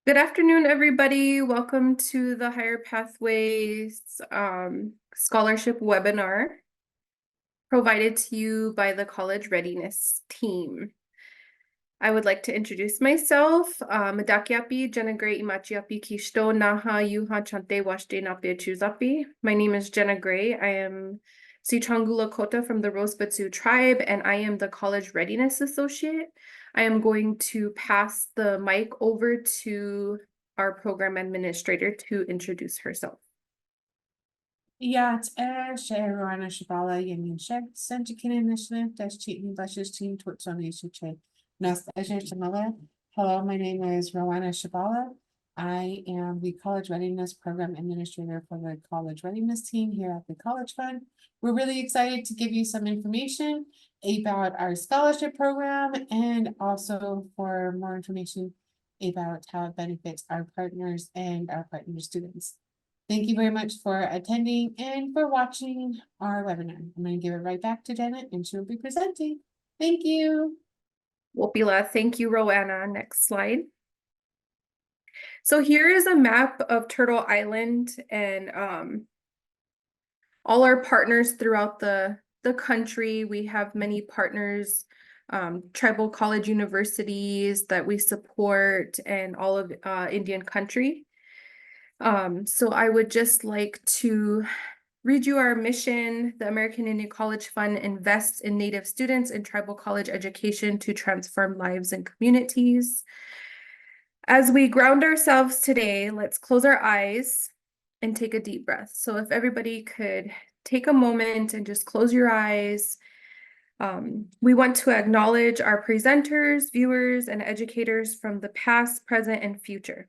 Good afternoon, everybody. Welcome to the Higher Pathways Scholarship webinar provided to you by the College Readiness Team. I would like to introduce myself. Madakiapi, Jenna Gray, Imachiapi, Kishto, Naha, Yuha, Chante, Washte, Nape, Chuzapi. My name is Jenna Gray. I am Sichangula Kota from the Rosebud Sioux tribe, and I am the College Readiness Associate. I am going to pass the mic over to our program administrator to introduce herself. Yat Sharon Shabala Yamin Shek, Sanjikin Initiative, Dash Cheating Bushes Team Twitchon Ishiche, Nas Tamala. Hello, my name is Rowana Shabala. I am the College Readiness Program Administrator for the College Readiness Team here at the College Fund. We're really excited to give you some information about our scholarship program and also for more information about how it benefits our partners and our partner students. Thank you very much for attending and for watching our webinar. I'm going to give it right back to Janet and she'll be presenting. Thank you. Wopila, thank you, Rowana. Next slide. So here is a map of Turtle Island and all our partners throughout the country. We have many partners, tribal college universities that we support, and all of Indian country. So I would just like to read you our mission. The American Indian College Fund invests in Native students in tribal college education to transform lives and communities. As we ground ourselves today, let's close our eyes and take a deep breath. So if everybody could take a moment and just close your eyes. We want to acknowledge our presenters, viewers, and educators from the past, present, and future.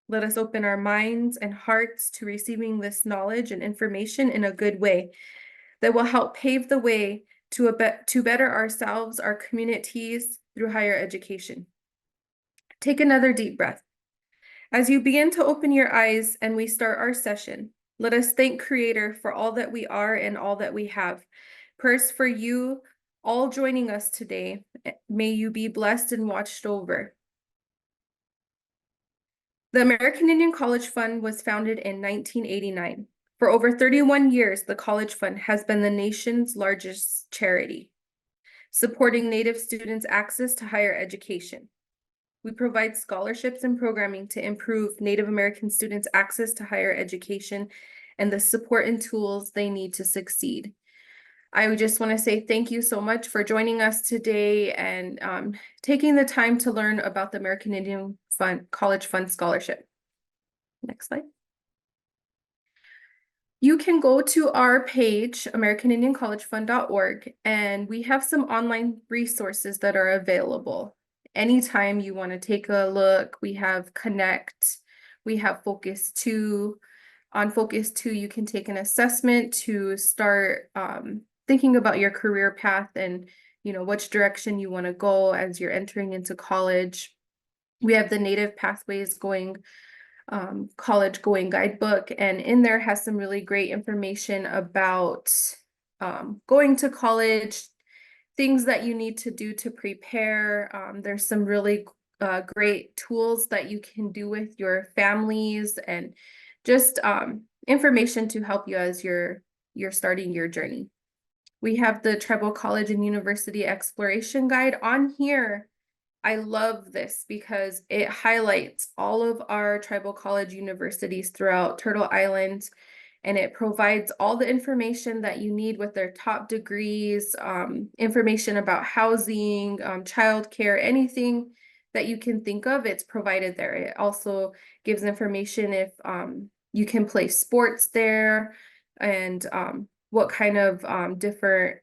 Let us open our minds and hearts to receiving this knowledge and information in a good way that will help pave the way to better ourselves, our communities through higher education. Take another deep breath. As you begin to open your eyes and we start our session, let us thank Creator for all that we are and all that we have. Prayers for you all joining us today. May you be blessed and watched over. The American Indian College Fund was founded in 1989. For over 31 years, the College Fund has been the nation's largest charity, supporting Native students' access to higher education. We provide scholarships and programming to improve Native American students' access to higher education and the support and tools they need to succeed. I just want to say thank you so much for joining us today and taking the time to learn about the American Indian College Fund Scholarship. Next slide. You can go to our page, AmericanIndianCollegeFund.org, and we have some online resources that are available. Anytime you want to take a look, we have Connect, we have Focus 2. On Focus 2, you can take an assessment to start thinking about your career path and which direction you want to go as you're entering into college. We have the Native Pathways Going College Going Guidebook, and in there has some really great information about going to college, things that you need to do to prepare. There's some really great tools that you can do with your families and just information to help you as you're starting your journey. We have the Tribal College and University Exploration Guide on here. I love this because it highlights all of our tribal college universities throughout Turtle Island, and it provides all the information that you need with their top degrees, information about housing, childcare, anything that you can think of, it's provided there. It also gives information if you can play sports there and what kind of different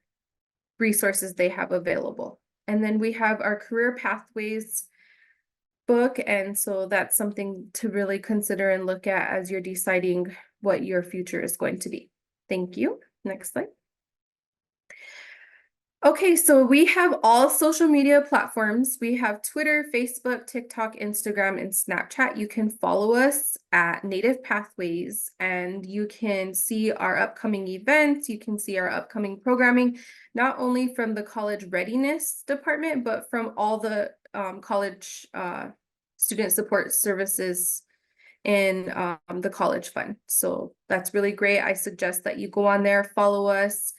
resources they have available. And then we have our career pathways book. And so that's something to really consider and look at as you're deciding what your future is going to be. Thank you. Next slide. Okay, so we have all social media platforms. We have Twitter, Facebook, TikTok, Instagram, and Snapchat. You can follow us at Native Pathways, and you can see our upcoming events. You can see our upcoming programming, not only from the College Readiness Department, but from all the college student support services in the college fund. So that's really great. I suggest that you go on there, follow us.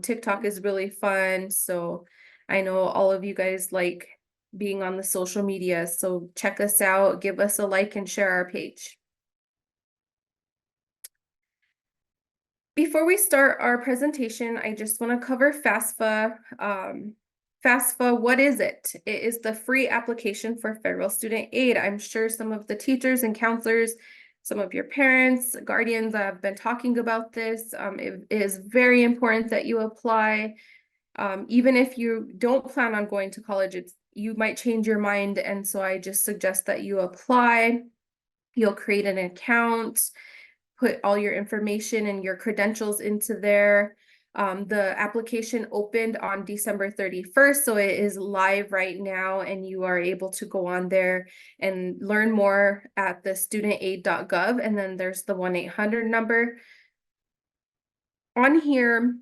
TikTok is really fun. So I know all of you guys like being on the social media. So check us out, give us a like and share our page. Before we start our presentation, I just want to cover FAFSA. FAFSA, what is it? It is the free application for federal student aid. I'm sure some of the teachers and counselors, some of your parents, guardians have been talking about this. It is very important that you apply. Even if you don't plan on going to college, you might change your mind. And so I just suggest that you apply. You'll create an account, put all your information and your credentials into there. The application opened on December 31st, so it is live right now, and you are able to go on there and learn more at the studentaid.gov, and then there's the 1-800 number. On here,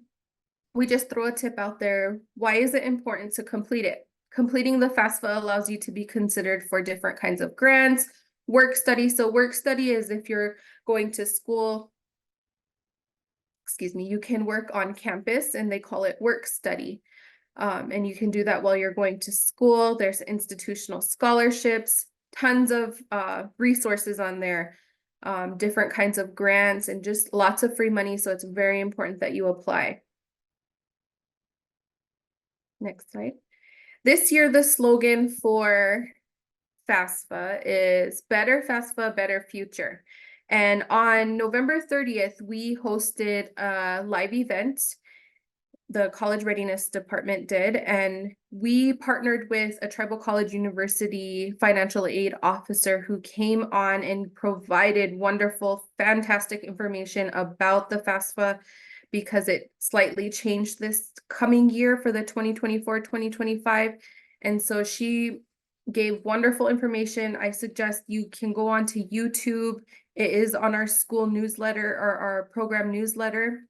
we just throw a tip out there. Why is it important to complete it? Completing the FAFSA allows you to be considered for different kinds of grants, work study. So work study is if you're going to school, excuse me, you can work on campus and they call it work study. And you can do that while you're going to school. There's institutional scholarships, tons of resources on there, different kinds of grants, and just lots of free money. So it's very important that you apply. Next slide. This year, the slogan for FAFSA is Better FAFSA, Better Future. And on November 30th, we hosted a live event. The College Readiness Department did, and we partnered with a tribal college university financial aid officer who came on and provided wonderful, fantastic information about the FAFSA because it slightly changed this coming year for the 2024-2025. And so she gave wonderful information. I suggest you can go on to YouTube. It is on our school newsletter or our program newsletter.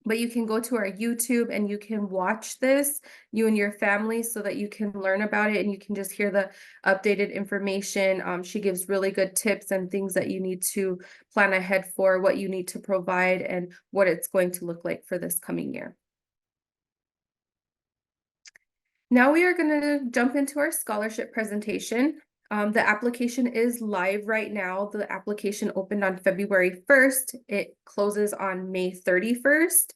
But you can go to our YouTube and you can watch this, you and your family, so that you can learn about it and you can just hear the updated information. She gives really good tips and things that you need to plan ahead for, what you need to provide, and what it's going to look like for this coming year. Now we are going to jump into our scholarship presentation. The application is live right now. The application opened on February 1st. It closes on May 31st.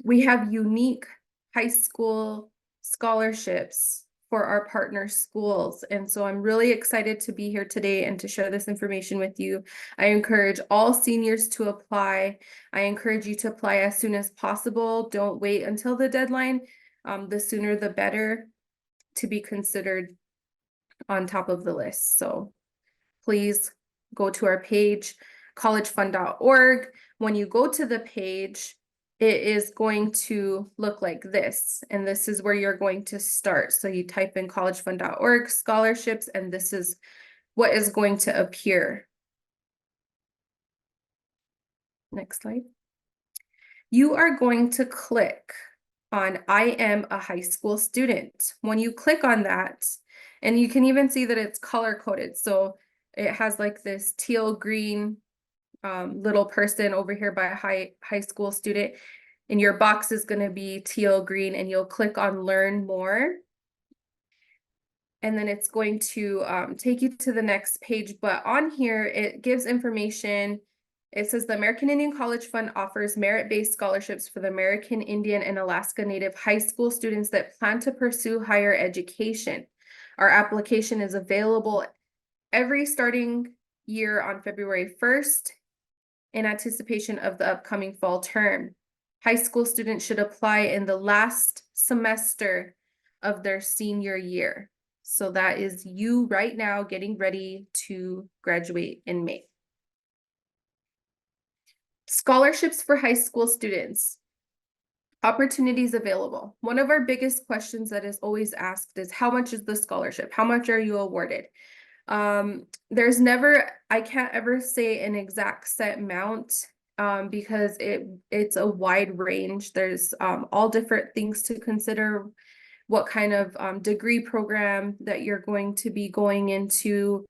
We have unique high school scholarships for our partner schools. And so I'm really excited to be here today and to share this information with you. I encourage all seniors to apply. I encourage you to apply as soon as possible. Don't wait until the deadline. The sooner the better to be considered on top of the list. So please go to our page, collegefund.org. When you go to the page, it is going to look like this, and this is where you're going to start. So you type in collegefund.org scholarships, and this is what is going to appear. Next slide. You are going to click on I am a high school student. When you click on that, and you can even see that it's color coded. So it has like this teal green little person over here by a high school student. And your box is going to be teal green, and you'll click on learn more. And then it's going to take you to the next page. But on here, it gives information. It says the American Indian College Fund offers merit-based scholarships for the American Indian and Alaska Native high school students that plan to pursue higher education. Our application is available every starting year on February 1st in anticipation of the upcoming fall term. High school students should apply in the last semester of their senior year. So that is you right now getting ready to graduate in May. Scholarships for high school students. Opportunities available. One of our biggest questions that is always asked is, how much is the scholarship? How much are you awarded? There's never, I can't ever say an exact set amount because it's a wide range. There's all different things to consider what kind of degree program that you're going to be going into,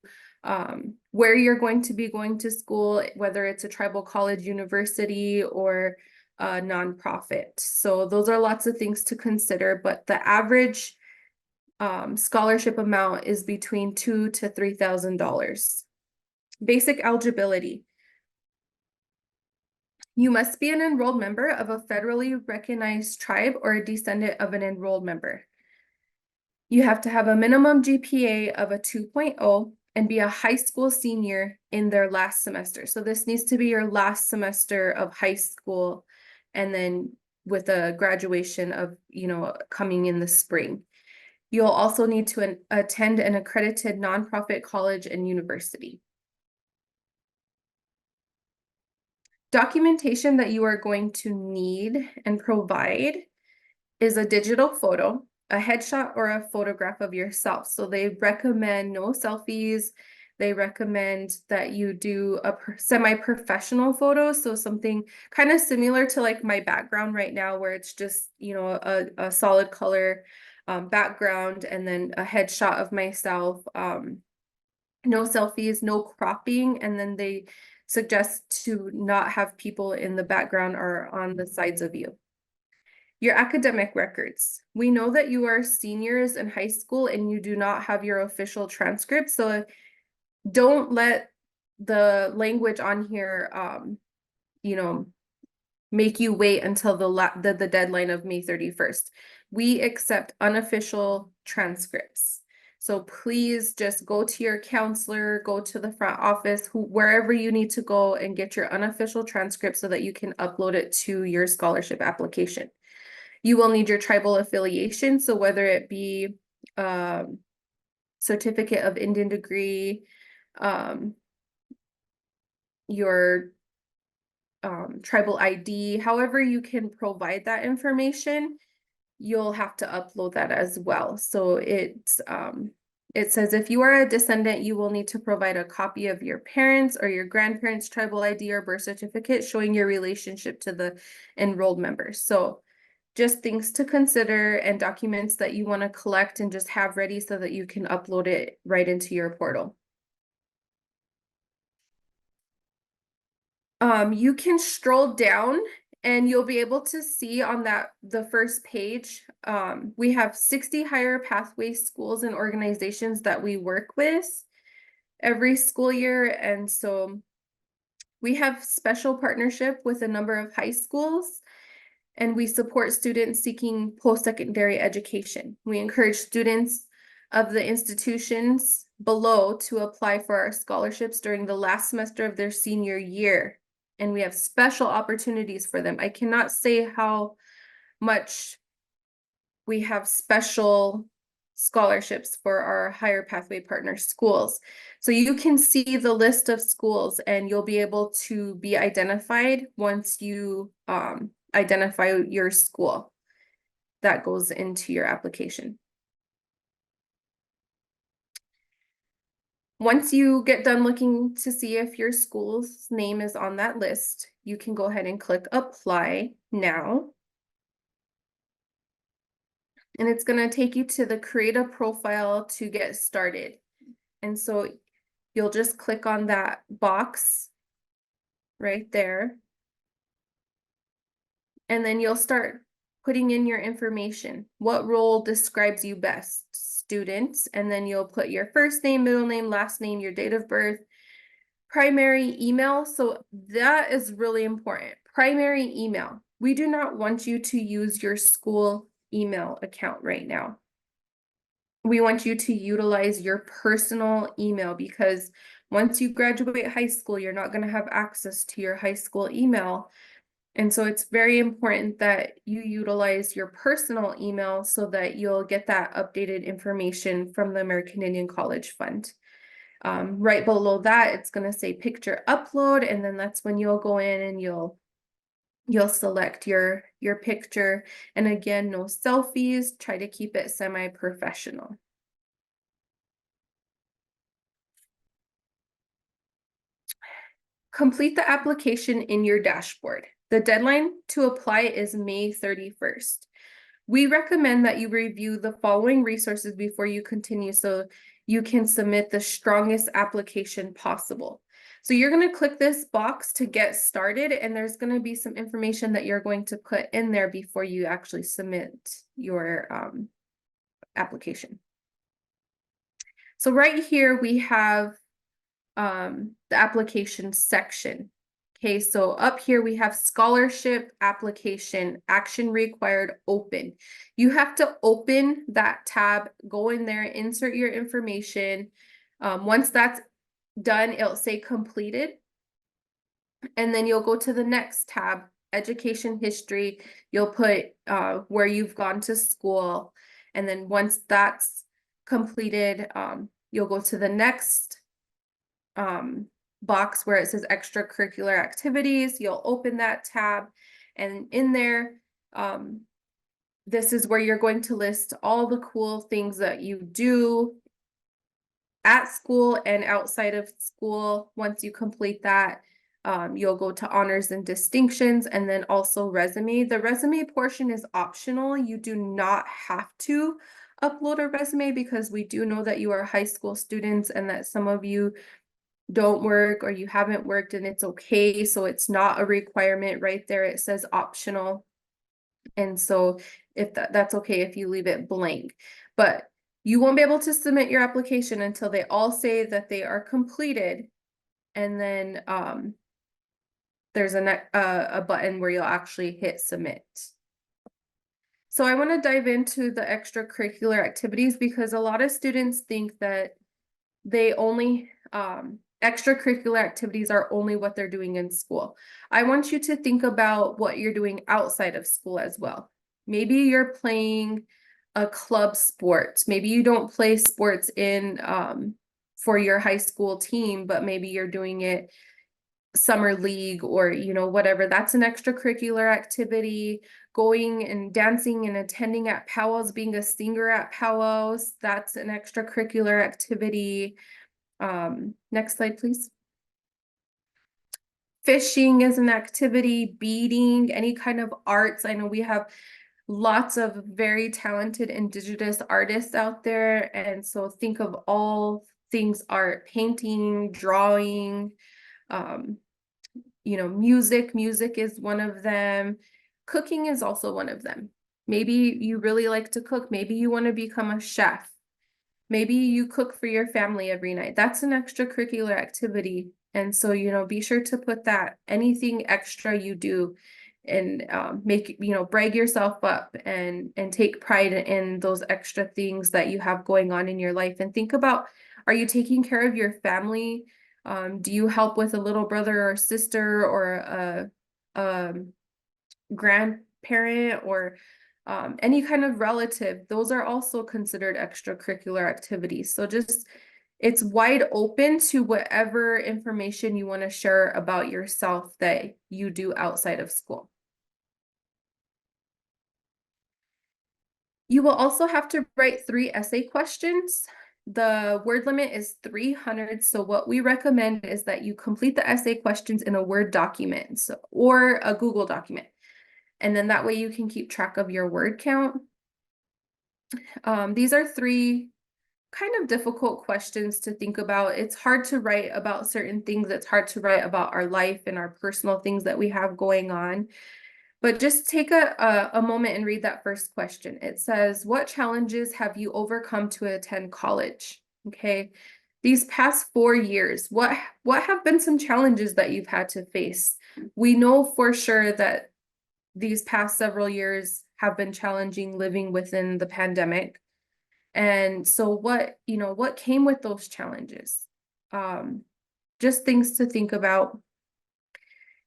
where you're going to be going to school, whether it's a tribal college, university, or a nonprofit. So those are lots of things to consider, but the average scholarship amount is between $2,000 to $3,000. Basic eligibility. You must be an enrolled member of a federally recognized tribe or a descendant of an enrolled member. You have to have a minimum GPA of a 2.0 and be a high school senior in their last semester. So this needs to be your last semester of high school, and then with a graduation of, coming in the spring. You'll also need to attend an accredited nonprofit college and university. Documentation that you are going to need and provide is a digital photo, a headshot, or a photograph of yourself. So they recommend no selfies. They recommend that you do a semi-professional photo. So something kind of similar to like my background right now, where it's just, a solid color background, and then a headshot of myself. No selfies, no cropping, and then they suggest to not have people in the background or on the sides of you. Your academic records. We know that you are seniors in high school and you do not have your official transcript, so don't let the language on here, make you wait until the deadline of May 31st. We accept unofficial transcripts. So please just go to your counselor, go to the front office, wherever you need to go, and get your unofficial transcript so that you can upload it to your scholarship application. You will need your tribal affiliation, so whether it be certificate of Indian degree, your tribal ID, however you can provide that information, you'll have to upload that as well. So it says if you are a descendant, you will need to provide a copy of your parents' or your grandparents' tribal ID or birth certificate showing your relationship to the enrolled members. So just things to consider and documents that you want to collect and just have ready so that you can upload it right into your portal. You can stroll down and you'll be able to see on the first page, we have 60 higher pathway schools and organizations that we work with every school year. And so we have special partnership with a number of high schools, and we support students seeking post-secondary education. We encourage students of the institutions below to apply for our scholarships during the last semester of their senior year. And we have special opportunities for them. I cannot say how much we have special scholarships for our higher pathway partner schools. So you can see the list of schools and you'll be able to be identified once you identify your school. That goes into your application. Once you get done looking to see if your school's name is on that list, you can go ahead and click apply now. And it's going to take you to the create a profile to get started. And so you'll just click on that box right there. And then you'll start putting in your information. What role describes you best? Students. And then you'll put your first name, middle name, last name, your date of birth, primary email. So that is really important. Primary email. We do not want you to use your school email account right now. We want you to utilize your personal email, because once you graduate high school, you're not going to have access to your high school email. And so it's very important that you utilize your personal email so that you'll get that updated information from the American Indian College Fund. Right below that, it's going to say picture upload, and then that's when you'll go in and you'll select your picture. And again, no selfies. Try to keep it semi-professional. Complete the application in your dashboard. The deadline to apply is May 31st. We recommend that you review the following resources before you continue so you can submit the strongest application possible. So you're going to click this box to get started, and there's going to be some information that you're going to put in there before you actually submit your application. So right here we have the application section. Okay, so up here we have scholarship application, action required, open. You have to open that tab, go in there, insert your information. Once that's done, it'll say completed. And then you'll go to the next tab, education history. You'll put where you've gone to school. And then once that's completed, you'll go to the next box where it says extracurricular activities. You'll open that tab, and in there, this is where you're going to list all the cool things that you do at school and outside of school. Once you complete that, you'll go to honors and distinctions, and then also resume. The resume portion is optional. You do not have to upload a resume because we do know that you are high school students and that some of you don't work or you haven't worked, and it's okay. So it's not a requirement. Right there it says optional, and so if that's okay if you leave it blank, but you won't be able to submit your application until they all say that they are completed. And then there's a button where you'll actually hit submit. So I want to dive into the extracurricular activities because a lot of students think that they only extracurricular activities are only what they're doing in school. I want you to think about what you're doing outside of school as well. Maybe you're playing a club sport. Maybe you don't play sports in for your high school team, but maybe you're doing it summer league or whatever. That's an extracurricular activity. Going and dancing and attending at powwows, being a singer at powwows, that's an extracurricular activity. Next slide, please. Fishing is an activity, beading, any kind of arts. I know we have lots of very talented Indigenous artists out there, and so think of all things art, painting, drawing, music is one of them. Cooking is also one of them. Maybe you really like to cook. Maybe you want to become a chef. Maybe you cook for your family every night. That's an extracurricular activity. And so, be sure to put that, anything extra you do, and brag yourself up and take pride in those extra things that you have going on in your life. And think about, are you taking care of your family? Do you help with a little brother or sister or a grandparent or any kind of relative? Those are also considered extracurricular activities. So it's wide open to whatever information you want to share about yourself that you do outside of school. You will also have to write 3 essay questions. The word limit is 300. So what we recommend is that you complete the essay questions in a Word document or a Google document. And then that way you can keep track of your word count. These are 3 kind of difficult questions to think about. It's hard to write about certain things. It's hard to write about our life and our personal things that we have going on. But just take a moment and read that first question. It says, what challenges have you overcome to attend college? Okay. These past 4 years, what have been some challenges that you've had to face? We know for sure that these past several years have been challenging living within the pandemic. And so what came with those challenges? Just things to think about.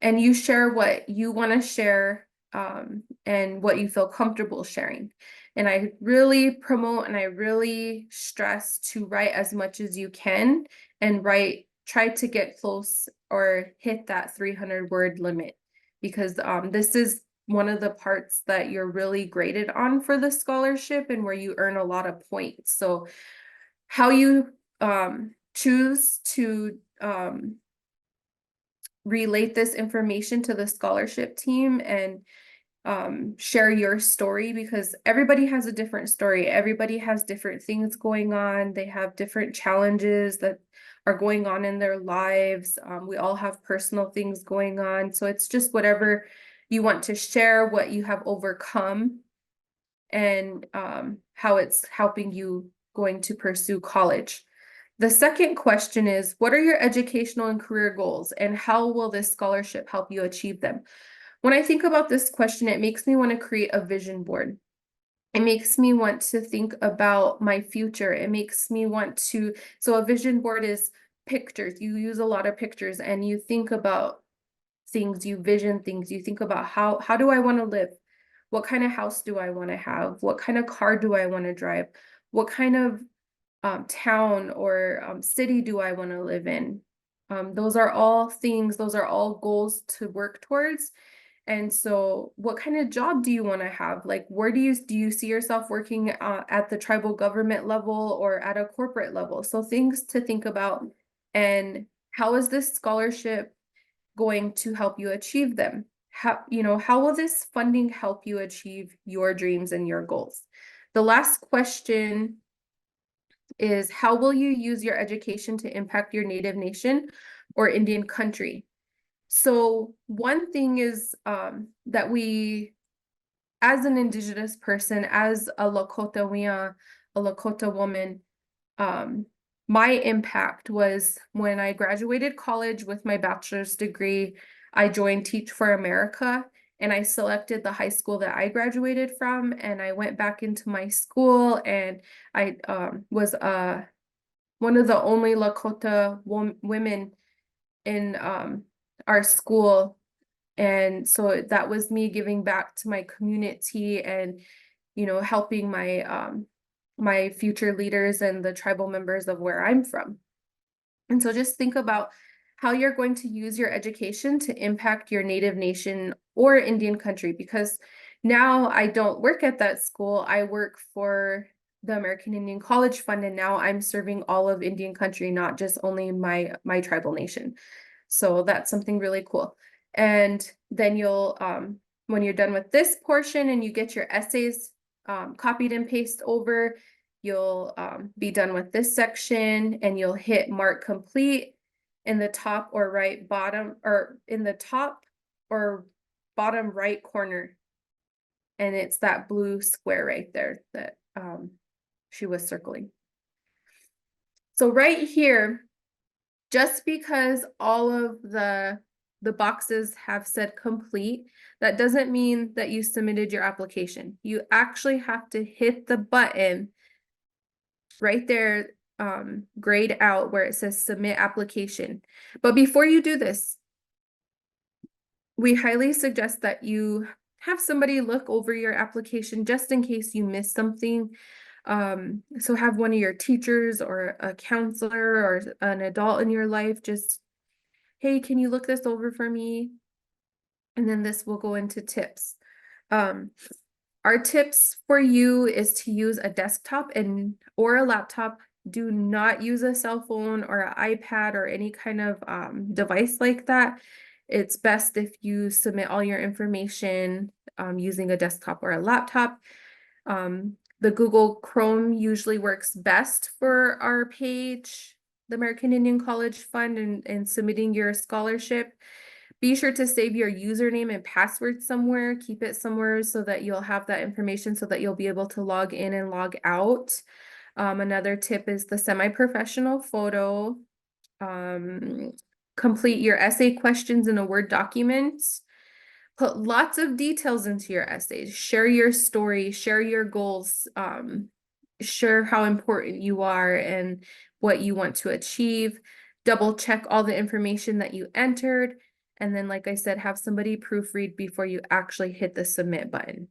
And you share what you want to share and what you feel comfortable sharing. And I really promote and I really stress to write as much as you can and try to get close or hit that 300 word limit, because this is one of the parts that you're really graded on for the scholarship and where you earn a lot of points. So how you choose to relate this information to the scholarship team and share your story, because everybody has a different story. Everybody has different things going on. They have different challenges that are going on in their lives. We all have personal things going on. So it's just whatever you want to share, what you have overcome, and how it's helping you going to pursue college. The second question is, what are your educational and career goals, and how will this scholarship help you achieve them? When I think about this question, it makes me want to create a vision board. It makes me want to think about my future. It makes me want to, so a vision board is pictures. You use a lot of pictures and you think about things, you vision things, you think about how do I want to live? What kind of house do I want to have? What kind of car do I want to drive? What kind of town or city do I want to live in? Those are all things, those are all goals to work towards. And so what kind of job do you want to have? Like, where do you see yourself working at the tribal government level or at a corporate level? So things to think about. And how is this scholarship going to help you achieve them? How will this funding help you achieve your dreams and your goals? The last question is, how will you use your education to impact your native nation or Indian country? So one thing is that we, as an Indigenous person, as a Lakota woman, my impact was when I graduated college with my bachelor's degree. I joined Teach for America, and I selected the high school that I graduated from, and I went back into my school, and I was one of the only Lakota women in our school. And so that was me giving back to my community and, helping my future leaders and the tribal members of where I'm from. And so just think about how you're going to use your education to impact your native nation or Indian country, because now I don't work at that school. I work for the American Indian College Fund, and now I'm serving all of Indian country, not just only my tribal nation. So that's something really cool. And then you'll, when you're done with this portion and you get your essays copied and pasted over, you'll be done with this section, and you'll hit mark complete in the top or right bottom, or in the top or bottom right corner. And it's that blue square right there that she was circling. So right here, just because all of the boxes have said complete, that doesn't mean that you submitted your application. You actually have to hit the button right there, grayed out, where it says submit application. But before you do this, we highly suggest that you have somebody look over your application just in case you missed something. So have one of your teachers or a counselor or an adult in your life just, hey, can you look this over for me? And then this will go into tips. Our tips for you is to use a desktop or a laptop. Do not use a cell phone or an iPad or any kind of device like that. It's best if you submit all your information using a desktop or a laptop. The Google Chrome usually works best for our page, the American Indian College Fund, and submitting your scholarship. Be sure to save your username and password somewhere. Keep it somewhere so that you'll have that information so that you'll be able to log in and log out. Another tip is the semi-professional photo. Complete your essay questions in a Word document. Put lots of details into your essays. Share your story, share your goals, share how important you are and what you want to achieve. Double check all the information that you entered. And then, like I said, have somebody proofread before you actually hit the submit button.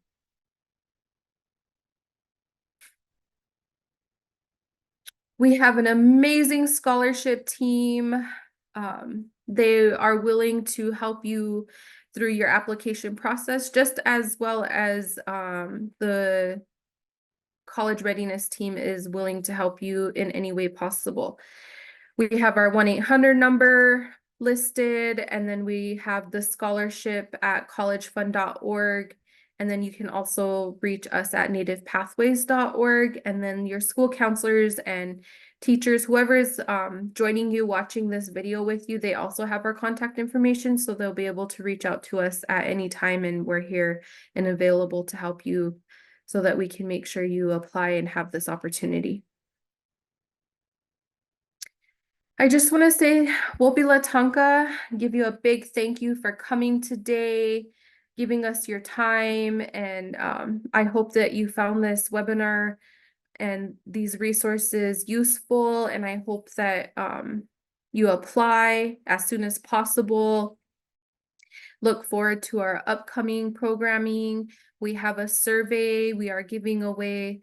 We have an amazing scholarship team. They are willing to help you through your application process, just as well as the college readiness team is willing to help you in any way possible. We have our 1-800 number listed, and then we have the scholarship at collegefund.org, And then you can also reach us at nativepathways.org. And then your school counselors and teachers, whoever's joining you, watching this video with you, they also have our contact information. So they'll be able to reach out to us at any time, and we're here and available to help you so that we can make sure you apply and have this opportunity. I just want to say, Wopila Tonka, give you a big thank you for coming today, giving us your time, and I hope that you found this webinar and these resources useful, and I hope that you apply as soon as possible. Look forward to our upcoming programming. We have a survey. We are giving away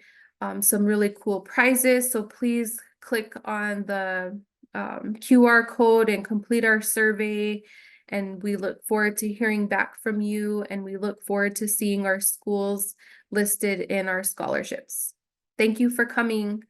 some really cool prizes, so please click on the QR code and complete our survey. And we look forward to hearing back from you, and we look forward to seeing our schools listed in our scholarships. Thank you for coming.